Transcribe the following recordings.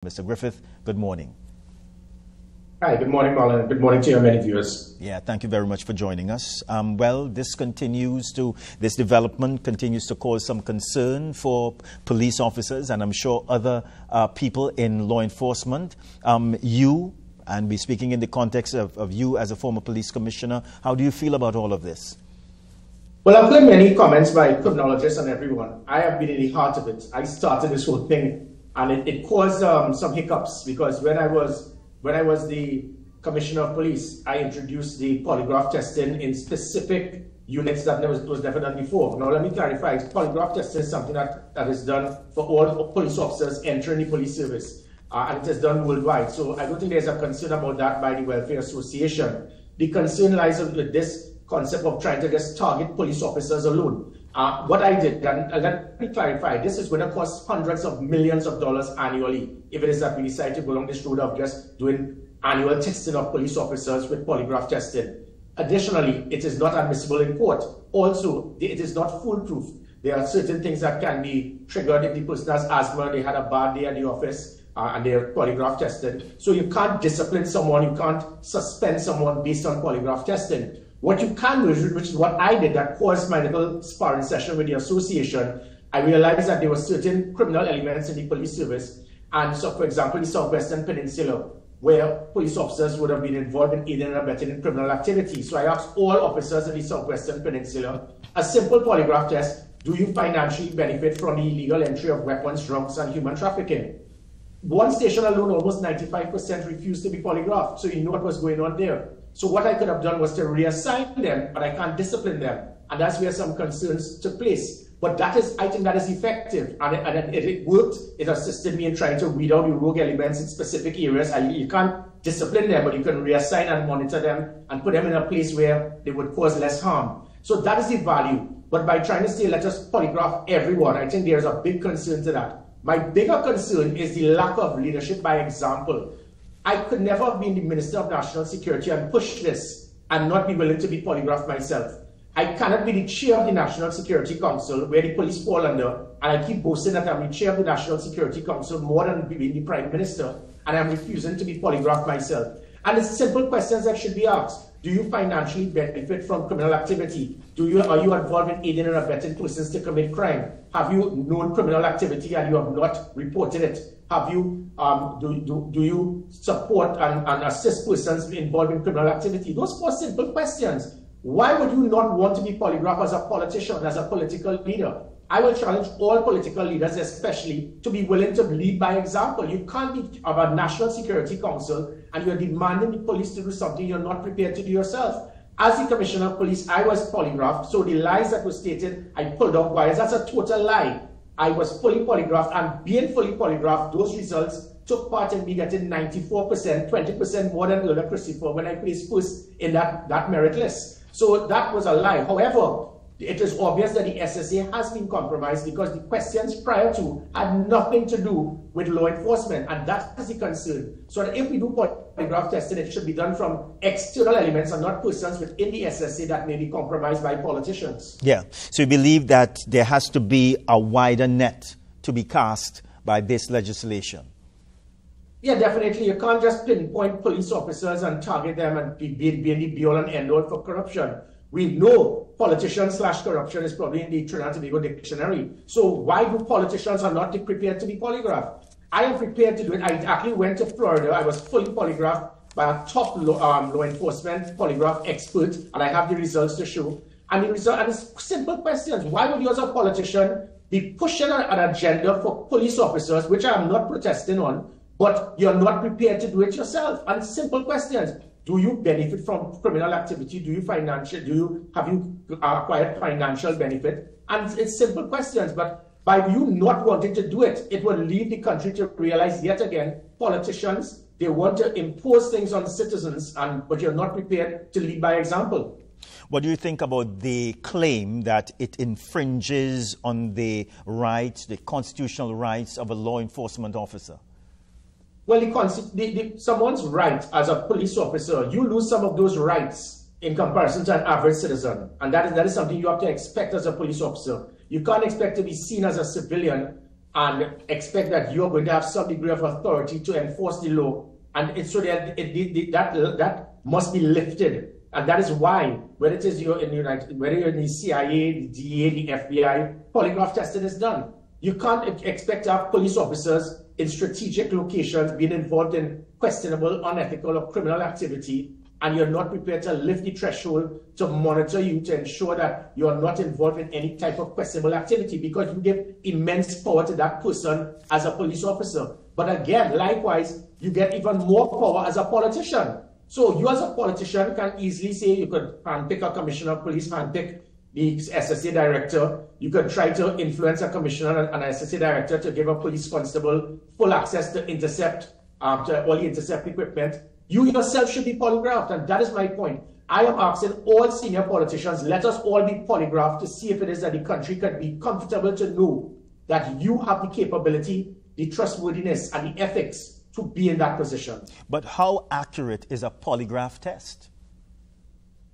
Mr. Griffith, good morning. Hi, good morning, Marlon. Good morning to your many viewers. Yeah, thank you very much for joining us. Well, this development continues to cause some concern for police officers and I'm sure other people in law enforcement. You, and we're speaking in the context of you as a former police commissioner, how do you feel about all of this? Well, I've heard many comments by criminologists and everyone. I have been in the heart of it. I started this whole thing and it caused some hiccups because when I was the commissioner of police, I introduced the polygraph testing in specific units that was never done before. Now, let me clarify. Polygraph testing is something that is done for all police officers entering the police service, and it is done worldwide. So I don't think there's a concern about that by the Welfare Association. The concern lies with this concept of trying to just target police officers alone. What I did, and let me clarify, this is going to cost hundreds of millions of dollars annually if it is that we decide to go along this road of just doing annual testing of police officers with polygraph testing. Additionally, it is not admissible in court. Also, it is not foolproof. There are certain things that can be triggered if the person has asthma, they had a bad day at the office, and they're polygraph tested. So you can't discipline someone, you can't suspend someone based on polygraph testing. What you can do, which is what I did that caused my little sparring session with the association, I realized that there were certain criminal elements in the police service. And so, for example, the Southwestern Peninsula, where police officers would have been involved in aiding and abetting in criminal activity. So I asked all officers in the Southwestern Peninsula a simple polygraph test: do you financially benefit from the illegal entry of weapons, drugs, and human trafficking? One station alone, almost 95% refused to be polygraphed. So you know what was going on there. So what I could have done was to reassign them, but I can't discipline them. And that's where some concerns took place. But that is, I think that is effective. And it worked. It assisted me in trying to weed out the rogue elements in specific areas. You can't discipline them, but you can reassign and monitor them and put them in a place where they would cause less harm. So that is the value. But by trying to say, let us polygraph everyone, I think there's a big concern to that. My bigger concern is the lack of leadership by example. I could never have been the Minister of National Security and push this and not be willing to be polygraphed myself. I cannot be the chair of the National Security Council, where the police fall under, and I keep boasting that I'm the chair of the National Security Council more than being the Prime Minister, and I'm refusing to be polygraphed myself. And it's simple questions that should be asked. Do you financially benefit from criminal activity? Are you involved in aiding and abetting persons to commit crime? Have you known criminal activity and you have not reported it? Have you, do you support and assist persons involved in criminal activity? Those 4 simple questions. Why would you not want to be polygraphed as a politician, as a political leader? I will challenge all political leaders, especially, to be willing to lead by example. You can't be of a National Security Council and you're demanding the police to do something you're not prepared to do yourself. As the Commissioner of Police, I was polygraphed, so the lies that were stated, I pulled out wires. That's a total lie. I was fully polygraphed, and being fully polygraphed, those results took part in me getting 94%, 20% more than Lola Christopher when I placed first in that merit list. So that was a lie. However, it is obvious that the SSA has been compromised because the questions prior to had nothing to do with law enforcement, and that is the concern. So that if we do polygraph testing, it should be done from external elements and not persons within the SSA that may be compromised by politicians. Yeah, so you believe that there has to be a wider net to be cast by this legislation? Yeah, definitely. You can't just pinpoint police officers and target them and be the be-all and end-all for corruption. We know politician/corruption is probably in the Trinidad and Tobago dictionary. So why do politicians are not prepared to be polygraphed? I am prepared to do it. I actually went to Florida. I was fully polygraphed by a top law enforcement polygraph expert, and I have the results to show. And the result, and it's simple questions. Why would you as a politician be pushing an agenda for police officers, which I am not protesting on, but you're not prepared to do it yourself? And it's simple questions. Do you benefit from criminal activity? Have you acquired financial benefit? And it's simple questions, but by you not wanting to do it, it will lead the country to realize yet again, politicians, they want to impose things on citizens, but you're not prepared to lead by example. What do you think about the claim that it infringes on the rights, the constitutional rights of a law enforcement officer? Well, someone's right as a police officer, you lose some of those rights in comparison to an average citizen. And that is something you have to expect as a police officer. You can't expect to be seen as a civilian and expect that you're going to have some degree of authority to enforce the law. And it's so that that must be lifted. And that is why, whether it is you're in whether you're in the CIA, the DEA, the FBI, polygraph testing is done. You can't expect to have police officers in strategic locations being involved in questionable, unethical, or criminal activity, and you're not prepared to lift the threshold to monitor you to ensure that you're not involved in any type of questionable activity, because you give immense power to that person as a police officer. But again, likewise, you get even more power as a politician. So you as a politician can easily say you could handpick a commissioner of police, handpick the SSA director. You could try to influence a commissioner and an SSA director to give a police constable full access to intercept, to all the intercept equipment. You yourself should be polygraphed, and that is my point. I am asking all senior politicians, let us all be polygraphed to see if it is that the country can be comfortable to know that you have the capability, the trustworthiness, and the ethics to be in that position. But how accurate is a polygraph test?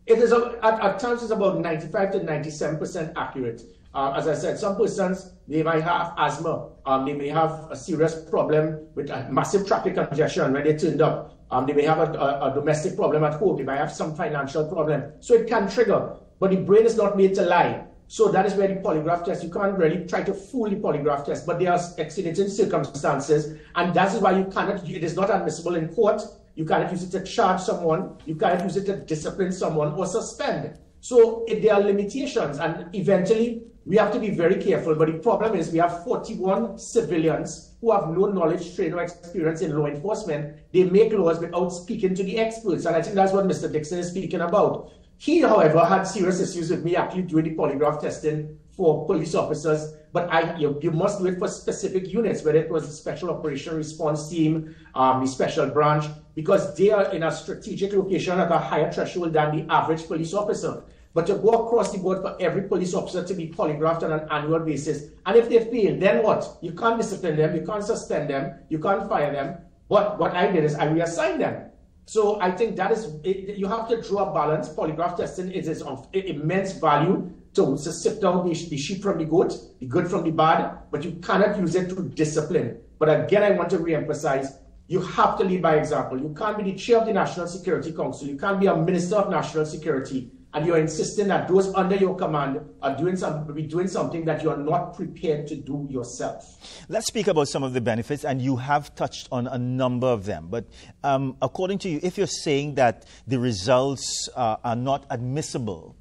It is, at times, it's about 95 to 97% accurate. As I said, some persons, they might have asthma. They may have a serious problem with a massive traffic congestion when they turned up. They may have a domestic problem at home. They might have some financial problem. So it can trigger. But the brain is not made to lie. So that is where the polygraph test, you can't really try to fool the polygraph test, but there are extenuating circumstances, and that is why you cannot, it is not admissible in court. You cannot use it to charge someone, you cannot use it to discipline someone or suspend. So there are limitations, and eventually we have to be very careful. But the problem is we have 41 civilians who have no knowledge, training, or experience in law enforcement. They make laws without speaking to the experts, and I think that's what Mr. Dixon is speaking about. He, however, had serious issues with me actually doing the polygraph testing for police officers, but you must do it for specific units, whether it was the Special Operation Response Team, the Special Branch, because they are in a strategic location at a higher threshold than the average police officer. But to go across the board for every police officer to be polygraphed on an annual basis, and if they fail, then what? You can't discipline them, you can't suspend them, you can't fire them, but what I did is I reassigned them. So I think that is, you have to draw a balance. Polygraph testing is of immense value to sift down the sheep from the good from the bad, but you cannot use it to discipline. But again, I want to reemphasize, you have to lead by example. You can't be the chair of the National Security Council. You can't be a minister of national security, and you're insisting that those under your command are doing something that you're not prepared to do yourself. Let's speak about some of the benefits, and you have touched on a number of them. But according to you, if you're saying that the results are not admissible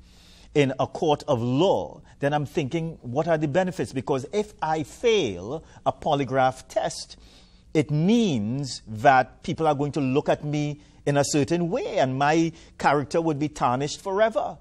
in a court of law, then I'm thinking, what are the benefits? Because if I fail a polygraph test, it means that people are going to look at me in a certain way, and my character would be tarnished forever.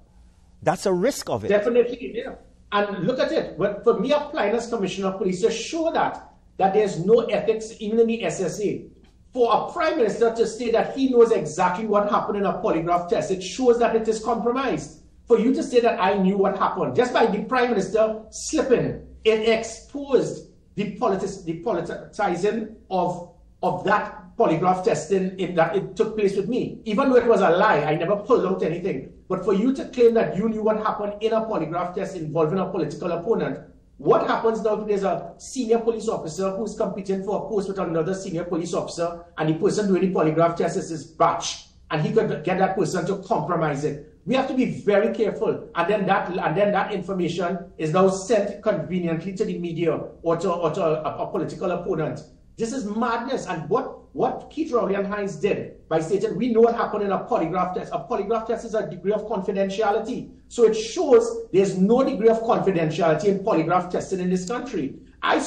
That's a risk of it. Definitely, yeah. And look at it. But for me, applying as Commissioner of Police to show that there's no ethics even in the SSA. For a Prime Minister to say that he knows exactly what happened in a polygraph test, it shows that it is compromised. For you to say that I knew what happened, just by the Prime Minister slipping, it exposed the politicizing of that polygraph testing in that it took place with me. Even though it was a lie, I never pulled out anything. But for you to claim that you knew what happened in a polygraph test involving a political opponent, what happens now if there's a senior police officer who's competing for a post with another senior police officer, and the person doing the polygraph test is his batch, and he could get that person to compromise it? We have to be very careful, and then that information is now sent conveniently to the media or to a political opponent. This is madness. And what Keith Rowley and Hines did by stating, we know what happened in a polygraph test. A polygraph test is a degree of confidentiality. So it shows there's no degree of confidentiality in polygraph testing in this country. I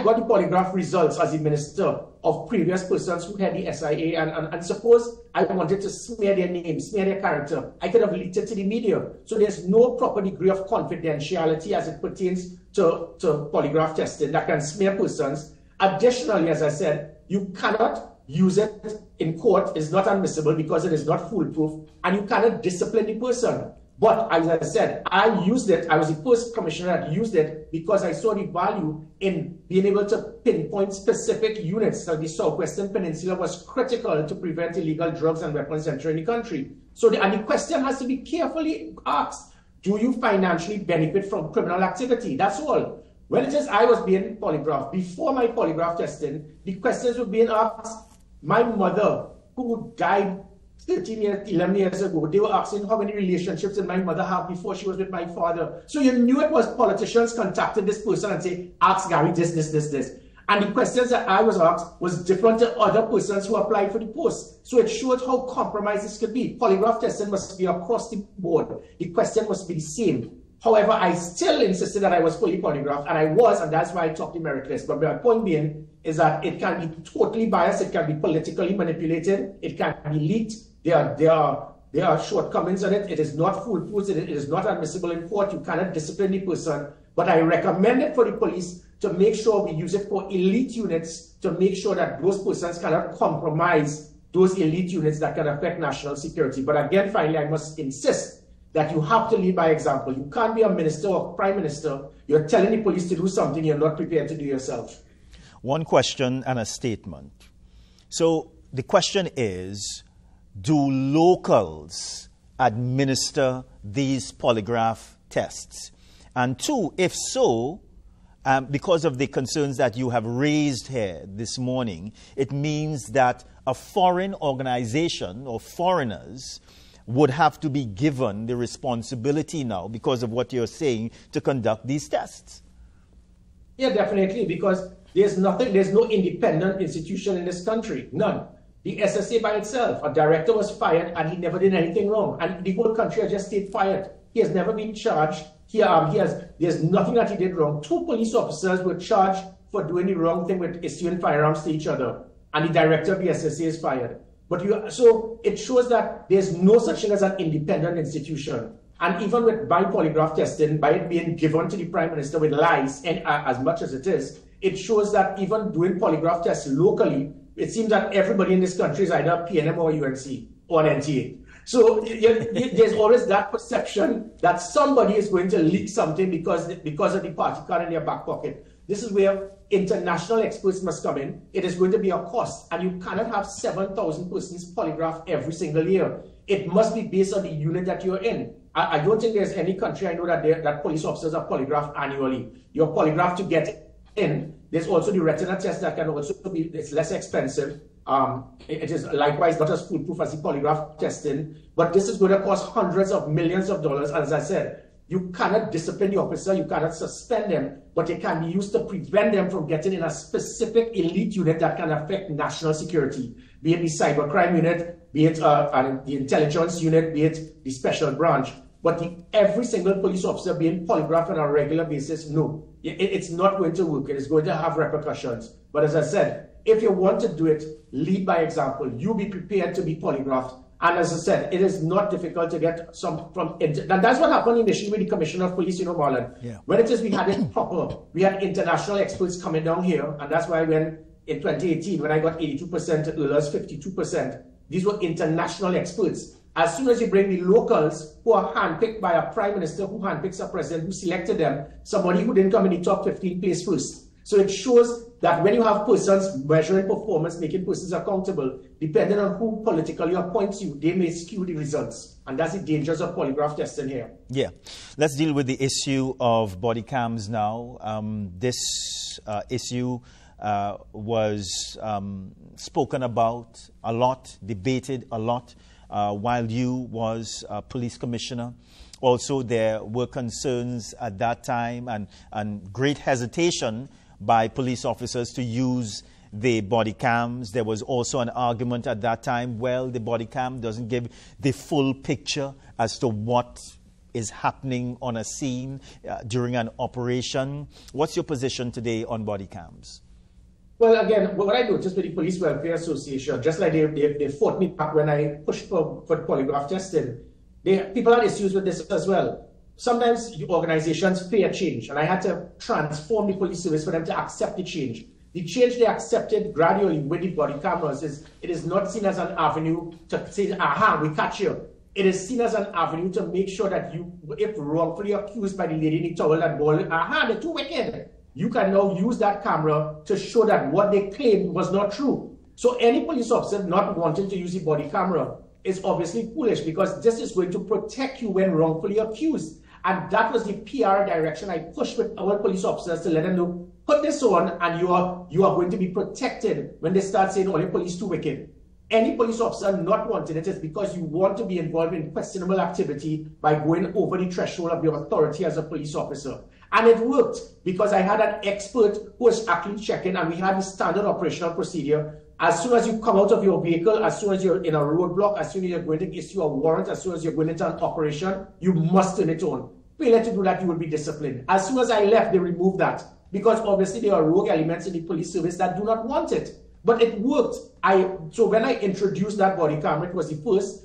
got the polygraph results as a minister of previous persons who had the SIA, and suppose I wanted to smear their name, smear their character, I could have leaked it to the media. So there's no proper degree of confidentiality as it pertains to polygraph testing that can smear persons. Additionally, as I said, you cannot use it in court. It's not admissible because it is not foolproof, and you cannot discipline the person. But as I said, I used it. I was the first commissioner that used it because I saw the value in being able to pinpoint specific units. So the Southwestern Peninsula was critical to prevent illegal drugs and weapons entering the country. So and the question has to be carefully asked. Do you financially benefit from criminal activity? That's all. When it is I was being polygraphed, before my polygraph testing, the questions were being asked. My mother, who died 11 years ago, they were asking how many relationships did my mother have before she was with my father. So you knew it was politicians contacted this person and say, ask Gary this. And the questions that I was asked was different to other persons who applied for the post. So it showed how compromised this could be. Polygraph testing must be across the board. The question must be the same. However, I still insisted that I was fully polygraphed, and I was, and that's why I took the merit list. But my point being is that it can be totally biased, it can be politically manipulated, it can be leaked. There are shortcomings in it. It is not foolproof. It is not admissible in court. You cannot discipline the person. But I recommend it for the police to make sure we use it for elite units to make sure that those persons cannot compromise those elite units that can affect national security. But again, finally, I must insist that you have to lead by example. You can't be a minister or prime minister. You're telling the police to do something you're not prepared to do yourself. One question and a statement. So the question is, do locals administer these polygraph tests? And two, if so, because of the concerns that you have raised here this morning, it means that a foreign organization or foreigners would have to be given the responsibility now, because of what you're saying, to conduct these tests. Yeah, definitely, because there's no independent institution in this country, none. The SSA by itself, a director was fired and he never did anything wrong. And the whole country has just stayed fired. He has never been charged. There's nothing that he did wrong. 2 police officers were charged for doing the wrong thing with issuing firearms to each other. And the director of the SSA is fired. So it shows that there's no such thing as an independent institution. And even with by polygraph testing, by it being given to the prime minister with lies, and as much as it is, it shows that even doing polygraph tests locally, it seems that everybody in this country is either PNM or UNC or an NTA. So there's always that perception that somebody is going to leak something because of the party card in their back pocket. This is where international experts must come in. It is going to be a cost, and you cannot have 7,000 persons polygraphed every single year. It must be based on the unit that you're in. I don't think there's any country I know that police officers are polygraphed annually. You're polygraphed to get in. There's also the retina test that can also be, it's less expensive. It is likewise not as foolproof as the polygraph testing, but this is going to cost hundreds of millions of dollars. And as I said, you cannot discipline the officer, you cannot suspend them, but it can be used to prevent them from getting in a specific elite unit that can affect national security, be it the cybercrime unit, be it the intelligence unit, be it the special branch. But every single police officer being polygraphed on a regular basis, no, it's not going to work. It is going to have repercussions. But as I said, if you want to do it, lead by example. You be prepared to be polygraphed. And as I said, it is not difficult to get some from it. And that's what happened initially with the Commissioner of Police, Marlon. Yeah. When it is we had it proper, we had international experts coming down here. And that's why when in 2018, when I got 82% to Earlers 52%, these were international experts. As soon as you bring the locals who are handpicked by a prime minister who handpicks a president who selected them, somebody who didn't come in the top 15 place first. So it shows that when you have persons measuring performance, making persons accountable, depending on who politically appoints you, they may skew the results. And that's the dangers of polygraph testing here. Yeah. Let's deal with the issue of body cams now. This issue was spoken about a lot, debated a lot, while you was police commissioner. Also, there were concerns at that time and great hesitation by police officers to use the body cams. There was also an argument at that time, well, the body cam doesn't give the full picture as to what is happening on a scene during an operation. What's your position today on body cams? Well, again, what I noticed with the Police Welfare Association, just like they fought me back when I pushed for polygraph testing, people had issues with this as well. Sometimes organizations fear change, and I had to transform the police service for them to accept the change. The change they accepted gradually with the body cameras it is not seen as an avenue to say, aha, we catch you. It is seen as an avenue to make sure that you, if wrongfully accused by the lady in the towel and ball, aha, they're too wicked. You can now use that camera to show that what they claimed was not true. So any police officer not wanting to use the body camera is obviously foolish, because this is going to protect you when wrongfully accused. And that was the PR direction I pushed with our police officers to let them know, put this on and you are going to be protected when they start saying, oh, the police too wicked. Any police officer not wanting it is because you want to be involved in questionable activity by going over the threshold of your authority as a police officer. And it worked because I had an expert who was actually checking, and we had the standard operational procedure. As soon as you come out of your vehicle, as soon as you're in a roadblock, as soon as you're going to issue a warrant, as soon as you're going into an operation, you must turn it on. Failure to do that, you will be disciplined. As soon as I left, they removed that because obviously there are rogue elements in the police service that do not want it. But it worked. So when I introduced that body camera, it was the first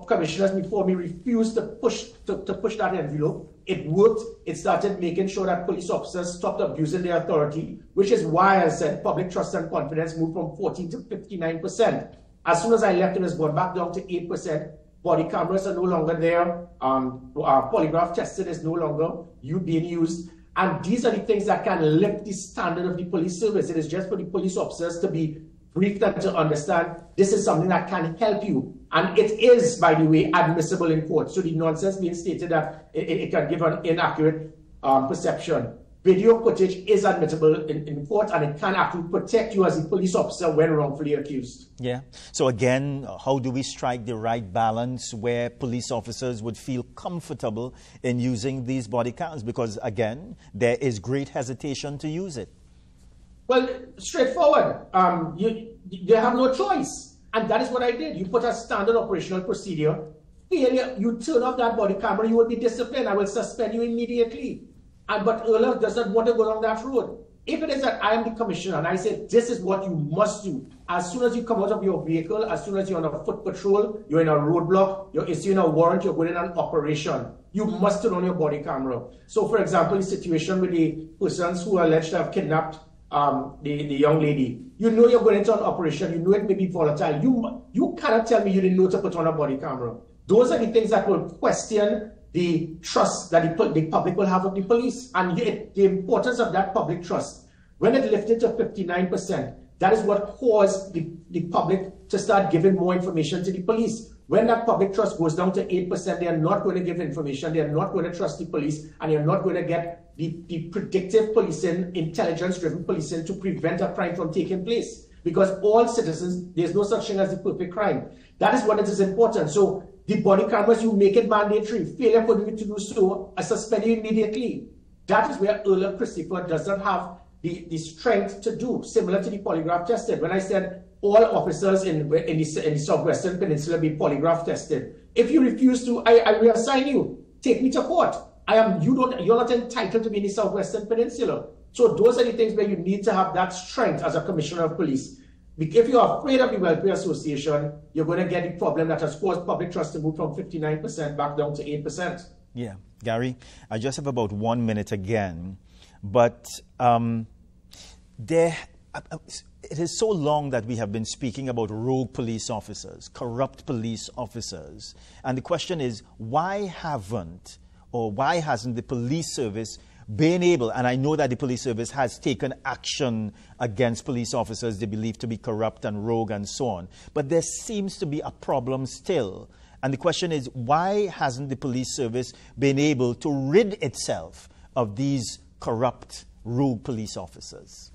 commissioners before me refused to push that envelope. It worked. It started making sure that police officers stopped abusing their authority, which is why I said public trust and confidence moved from 14 to 59%. As soon as I left, it was gone back down to 8%. Body cameras are no longer there. Polygraph testing is no longer being used. And these are the things that can lift the standard of the police service. It is just for the police officers to be briefed and to understand this is something that can help you. And it is, by the way, admissible in court. So the nonsense being stated that it can give an inaccurate perception. Video footage is admissible in court, and it can actually protect you as a police officer when wrongfully accused. Yeah. So again, how do we strike the right balance where police officers would feel comfortable in using these body cams? Because again, there is great hesitation to use it. Well, straightforward. You have no choice. And that is what I did. You put a standard operational procedure. Failure, you turn off that body camera, you will be disciplined. I will suspend you immediately. But Erla does not want to go down that road. If it is that I am the commissioner and I say this is what you must do, as soon as you come out of your vehicle, as soon as you're on a foot patrol, you're in a roadblock, you're issuing a warrant, you're going in an operation, you must turn on your body camera. So for example, the situation with the persons who are alleged to have kidnapped the young lady, you know you're going into an operation, you know it may be volatile. You cannot tell me you didn't know to put on a body camera. Those are the things that will question the trust that the public will have of the police, and the importance of that public trust. When it lifted to 59%, that is what caused the public to start giving more information to the police. When that public trust goes down to 8%, they are not going to give information, they are not going to trust the police, and you're not going to get the predictive policing, intelligence-driven policing to prevent a crime from taking place. Because all citizens, there's no such thing as the perfect crime. That is what it is important. So the body cameras, you make it mandatory. Failure for you to do so, I suspend you immediately. That is where Erla Christopher does not have the strength to do, similar to the polygraph tested. When I said all officers in the Southwestern Peninsula be polygraph tested, if you refuse to, I reassign you. Take me to court. You're not entitled to be in the Southwestern Peninsula. So those are the things where you need to have that strength as a commissioner of police. If you're afraid of the Welfare Association, you're going to get the problem that has caused public trust to move from 59% back down to 8%. Yeah. Gary, I just have about 1 minute again, but it is so long that we have been speaking about rogue police officers, corrupt police officers, and the question is, why hasn't the police service been able, and I know that the police service has taken action against police officers they believe to be corrupt and rogue and so on, but there seems to be a problem still. And the question is, why hasn't the police service been able to rid itself of these corrupt, rogue police officers?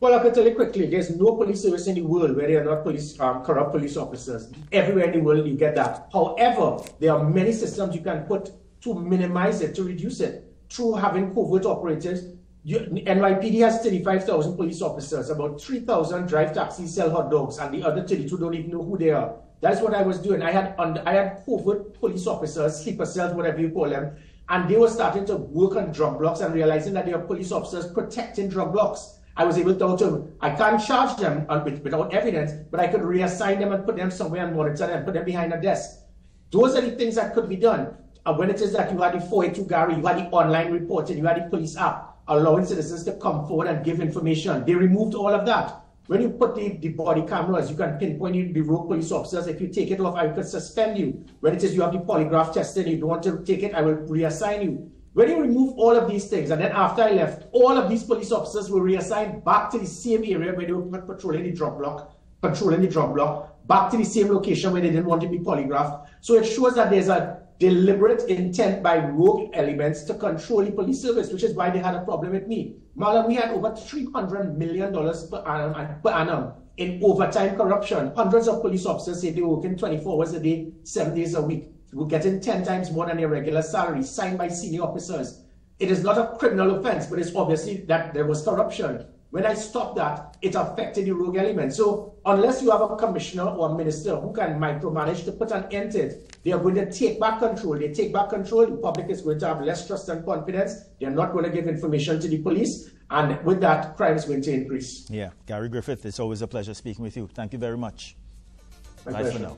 Well, I can tell you quickly, there's no police service in the world where there are not corrupt police officers. Everywhere in the world you get that. However, there are many systems you can put to minimize it, to reduce it. Through having covert operators, NYPD has 35,000 police officers, about 3,000 drive taxis, sell hot dogs, and the other 32 don't even know who they are. That's what I was doing. I had covert police officers, sleeper cells, whatever you call them, and they were starting to work on drug blocks and realizing that they are police officers protecting drug blocks. I was able to, I can't charge them without evidence, but I could reassign them and put them somewhere and monitor them, put them behind a desk. Those are the things that could be done. When it is that you had the 482 Gary, you had the online reporting, you had the police app, allowing citizens to come forward and give information. They removed all of that. When you put the body cameras, you can pinpoint the rogue police officers. If you take it off, I could suspend you. When it is you have the polygraph testing, you don't want to take it, I will reassign you. When you remove all of these things, and then after I left, all of these police officers were reassigned back to the same area where they were patrolling the drug block, back to the same location where they didn't want to be polygraphed. So it shows that there's a deliberate intent by rogue elements to control the police service, which is why they had a problem with me. Marlon, we had over $300 million per annum in overtime corruption. Hundreds of police officers say they were working 24 hours a day, 7 days a week. We're getting 10 times more than their regular salary, signed by senior officers. It is not a criminal offense, but it's obviously that there was corruption. When I stopped that, it affected the rogue element. So unless you have a commissioner or a minister who can micromanage to put an end to it, they are going to take back control. They take back control, the public is going to have less trust and confidence. They're not going to give information to the police. And with that, crime is going to increase. Yeah, Gary Griffith, it's always a pleasure speaking with you. Thank you very much. My Bye pleasure. for now.